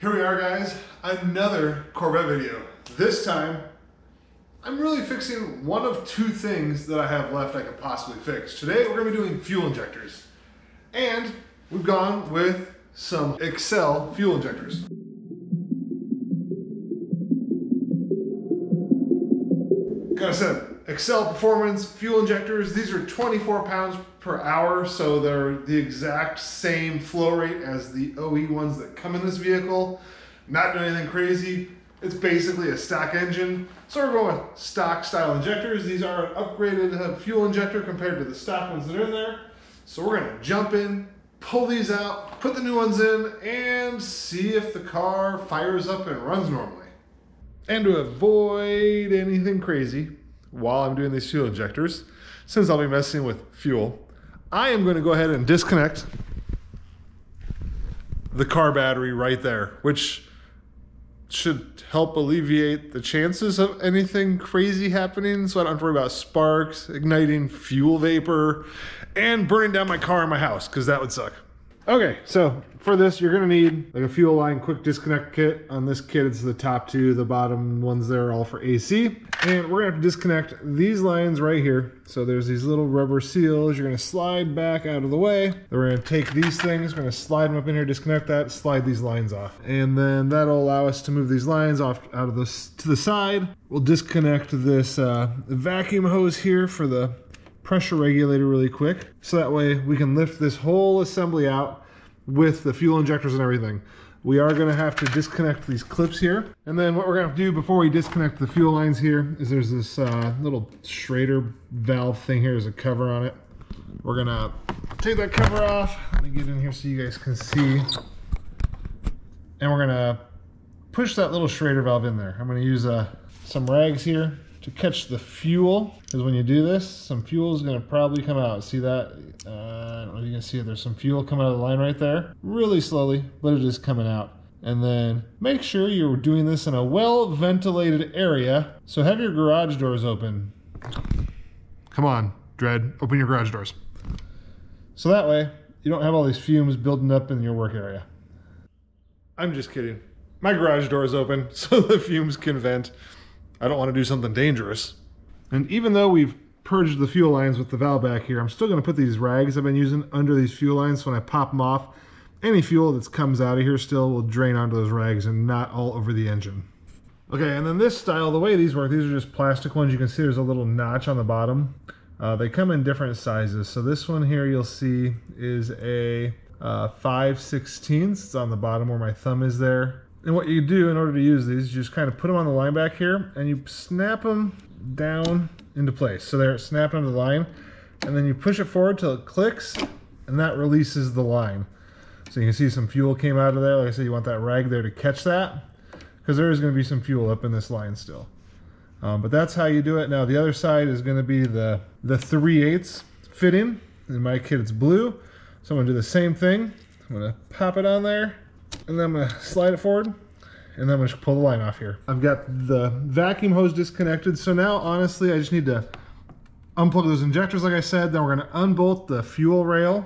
Here we are, guys, another Corvette video. This time, I'm really fixing one of two things that I have left I could possibly fix. Today, we're gonna be doing fuel injectors. And we've gone with some Accel fuel injectors. Gotta say, Accel Performance fuel injectors, these are 24 pounds per hour, so they're the exact same flow rate as the OE ones that come in this vehicle. Not doing anything crazy. It's basically a stock engine. So we're going with stock style injectors. These are an upgraded fuel injector compared to the stock ones that are in there. So we're gonna jump in, pull these out, put the new ones in, and see if the car fires up and runs normally. And to avoid anything crazy while I'm doing these fuel injectors, since I'll be messing with fuel, I am going to go ahead and disconnect the car battery right there, which should help alleviate the chances of anything crazy happening, so I don't have to worry about sparks, igniting fuel vapor, and burning down my car in my house, because that would suck. Okay, so for this, you're gonna need like a fuel line quick disconnect kit. On this kit, it's the top two, the bottom ones there are all for AC. And we're gonna have to disconnect these lines right here. So there's these little rubber seals. You're gonna slide back out of the way. Then we're gonna take these things, we're gonna slide them up in here, disconnect that, slide these lines off. And then that'll allow us to move these lines off out of this to the side. We'll disconnect this vacuum hose here for the pressure regulator really quick, so that way we can lift this whole assembly out with the fuel injectors and everything. We are going to have to disconnect these clips here, and then what we're going to do before we disconnect the fuel lines here is there's this little Schrader valve thing here. There's a cover on it. We're going to take that cover off. Let me get in here so you guys can see, and we're going to push that little Schrader valve in there. I'm going to use some rags here to catch the fuel, because when you do this, some fuel is going to probably come out. See that? I don't know if you can see it. There's some fuel coming out of the line right there. Really slowly, but it is coming out. And then make sure you're doing this in a well-ventilated area. So have your garage doors open. Come on, Dred, open your garage doors. So that way, you don't have all these fumes building up in your work area. I'm just kidding. My garage door is open, so the fumes can vent. I don't want to do something dangerous. And even though we've purged the fuel lines with the valve back here, I'm still going to put these rags I've been using under these fuel lines. So when I pop them off, any fuel that comes out of here still will drain onto those rags and not all over the engine. Okay, and then this style, the way these work, these are just plastic ones. You can see there's a little notch on the bottom. They come in different sizes. So this one here you'll see is a 5/16. It's on the bottom where my thumb is there. And what you do in order to use these, you just kind of put them on the line back here and you snap them down into place. So they're snapped onto the line, and then you push it forward till it clicks, and that releases the line. So you can see some fuel came out of there. Like I said, you want that rag there to catch that, because there is going to be some fuel up in this line still. But that's how you do it. Now the other side is going to be the 3/8 fitting. In my kit it's blue. So I'm going to do the same thing. I'm going to pop it on there, and then I'm going to slide it forward, and then I'm going to pull the line off here. I've got the vacuum hose disconnected, so now honestly I just need to unplug those injectors like I said. Then we're going to unbolt the fuel rail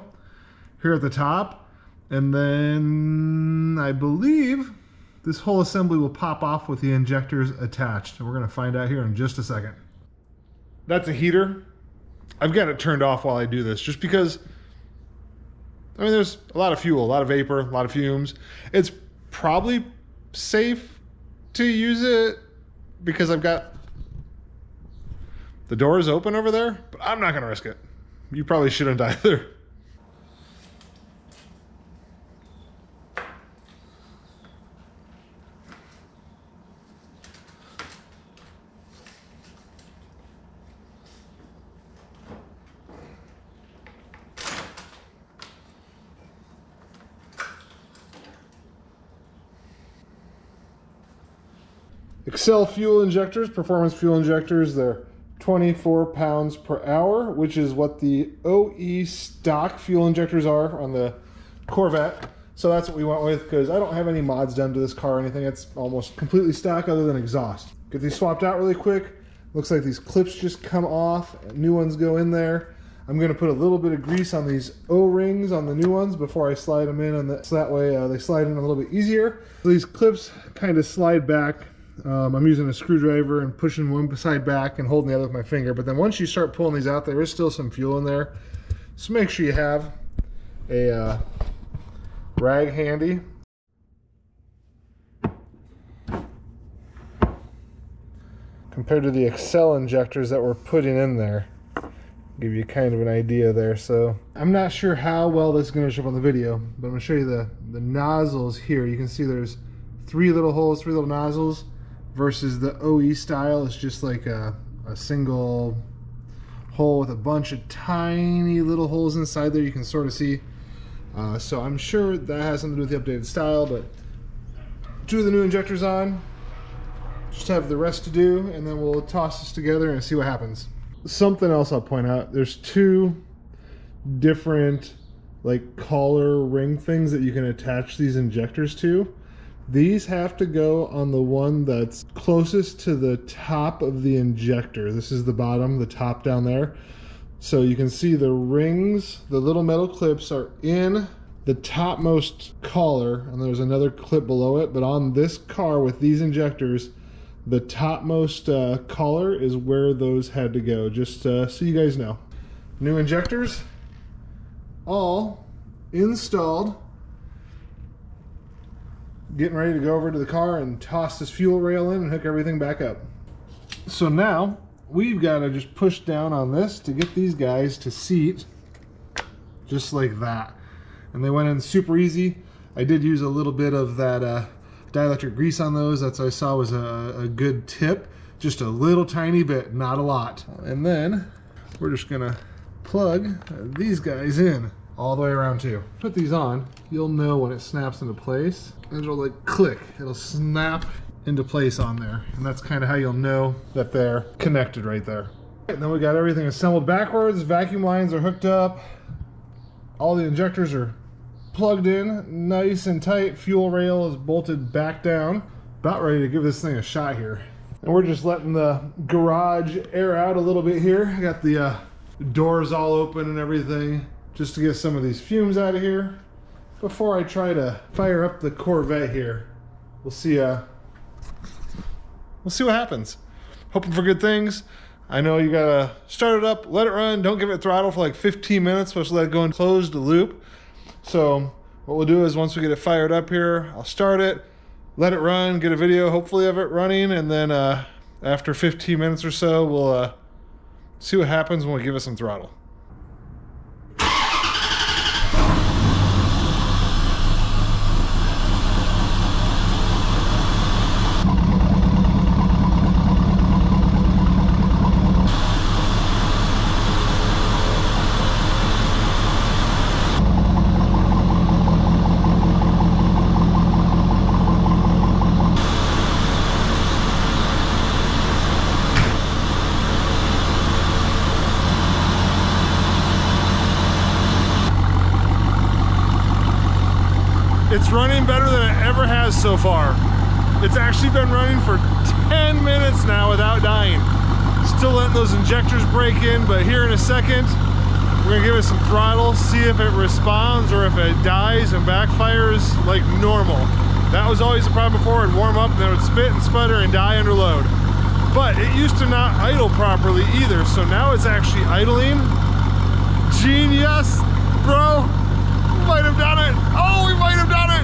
here at the top, and then I believe this whole assembly will pop off with the injectors attached, and we're going to find out here in just a second. That's a heater. I've got it turned off while I do this, just because I mean, there's a lot of fuel, a lot of vapor, a lot of fumes. It's probably safe to use it because I've got the doors open over there, but I'm not gonna risk it. You probably shouldn't either. Accel Fuel Injectors, performance fuel injectors, they're 24 pounds per hour, which is what the OE stock fuel injectors are on the Corvette. So that's what we went with, because I don't have any mods done to this car or anything. It's almost completely stock other than exhaust. Get these swapped out really quick. Looks like these clips just come off, new ones go in there. I'm going to put a little bit of grease on these O-rings on the new ones before I slide them in, and so that way they slide in a little bit easier. So these clips kind of slide back. I'm using a screwdriver and pushing one side back and holding the other with my finger. But then once you start pulling these out, there is still some fuel in there. So make sure you have a rag handy. Compared to the Accel injectors that we're putting in there. Give you kind of an idea there. So I'm not sure how well this is going to show up on the video, but I'm going to show you the nozzles here. You can see there's 3 little holes, 3 little nozzles, versus the OE style. It's just like a single hole with a bunch of tiny little holes inside there you can sort of see. So I'm sure that has something to do with the updated style, but 2 of the new injectors on. Just have the rest to do, and then we'll toss this together and see what happens. Something else I'll point out, there's 2 different like collar ring things that you can attach these injectors to. These have to go on the one that's closest to the top of the injector. This is the bottom, the top down there. So you can see the rings, the little metal clips are in the topmost collar, and there's another clip below it. But on this car with these injectors, the topmost collar is where those had to go, just so you guys know. New injectors, all installed. Getting ready to go over to the car and toss this fuel rail in and hook everything back up. So now, we've got to just push down on this to get these guys to seat, just like that. And they went in super easy. I did use a little bit of that dielectric grease on those. That's what I saw was a good tip. Just a little tiny bit, not a lot. And then we're just gonna plug these guys in all the way around too. Put these on, you'll know when it snaps into place. It'll like click, it'll snap into place on there. And that's kind of how you'll know that they're connected right there. And then we got everything assembled backwards. Vacuum lines are hooked up. All the injectors are plugged in nice and tight. Fuel rail is bolted back down. About ready to give this thing a shot here. And we're just letting the garage air out a little bit here. I got the doors all open and everything just to get some of these fumes out of here before I try to fire up the Corvette here. We'll see what happens. Hoping for good things. I know you gotta start it up, let it run, don't give it throttle for like 15 minutes, just let it go and close the loop. So what we'll do is once we get it fired up here, I'll start it, let it run, get a video hopefully of it running, and then after 15 minutes or so, we'll see what happens when we give it some throttle. It's running better than it ever has so far. It's actually been running for 10 minutes now without dying. Still letting those injectors break in, but here in a second, we're gonna give it some throttle, see if it responds or if it dies and backfires like normal. That was always the problem before. It'd warm up and then it would spit and sputter and die under load. But it used to not idle properly either, so now it's actually idling. Genius, bro. Might have done it. Oh, we might have done it.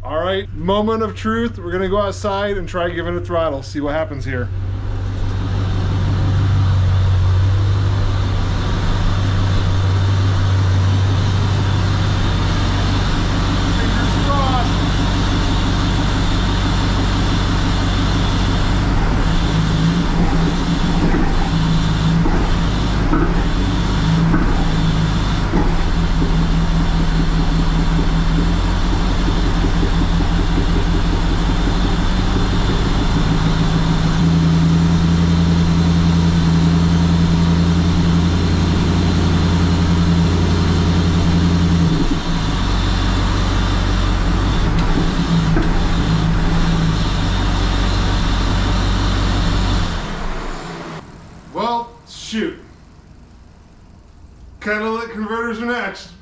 All right, moment of truth. We're gonna go outside and try giving it throttle, see what happens here. catalytic converters are next.